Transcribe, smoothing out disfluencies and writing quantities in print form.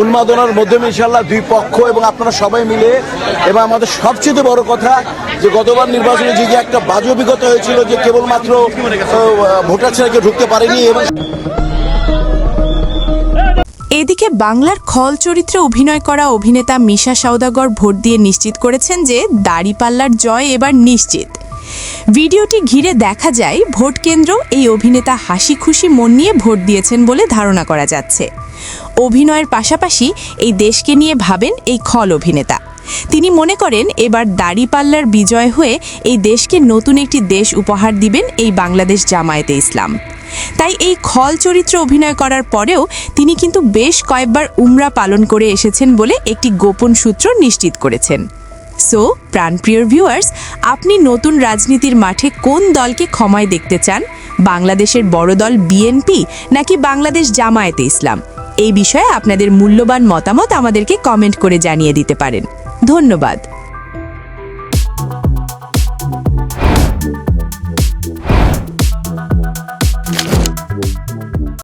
উন্মাদনার মধ্যে ইনশাআল্লাহ দুই পক্ষ এবং আপনারা সবাই মিলে, এবং আমাদের সবচেয়ে বড় কথা যে গতবার নির্বাচনে যে একটা বাজে অভিজ্ঞতা হয়েছিল যে কেবলমাত্র ভোটার ছাড়া কেউ ঢুকতে পারেনি। এবং এদিকে বাংলার খল চরিত্রে অভিনয় করা অভিনেতা মিশা সওদাগর ভোট দিয়ে নিশ্চিত করেছেন যে দাড়িপাল্লার জয় এবার নিশ্চিত। ভিডিওটি ঘিরে দেখা যায় ভোট কেন্দ্র এই অভিনেতা হাসি খুশি মন নিয়ে ভোট দিয়েছেন বলে ধারণা করা যাচ্ছে। অভিনয়ের পাশাপাশি এই দেশকে নিয়ে ভাবেন এই খল অভিনেতা। তিনি মনে করেন এবার দাড়িপাল্লার বিজয় হয়ে এই দেশকে নতুন একটি দেশ উপহার দিবেন এই বাংলাদেশ জামায়াতে ইসলাম। তাই এই খল চরিত্রে অভিনয় করার পরেও তিনি কিন্তু বেশ কয়েকবার উমরা পালন করে এসেছেন বলে একটি গোপন সূত্র নিশ্চিত করেছেন। সো প্রাণপ্রিয় ভিউয়ার্স, আপনি নতুন রাজনীতির মাঠে কোন দলকে ক্ষমায় দেখতে চান? বাংলাদেশের বড় দল বিএনপি নাকি বাংলাদেশ জামায়াতে ইসলাম? এই বিষয়ে আপনাদের মূল্যবান মতামত আমাদেরকে কমেন্ট করে জানিয়ে দিতে পারেন। ধন্যবাদ।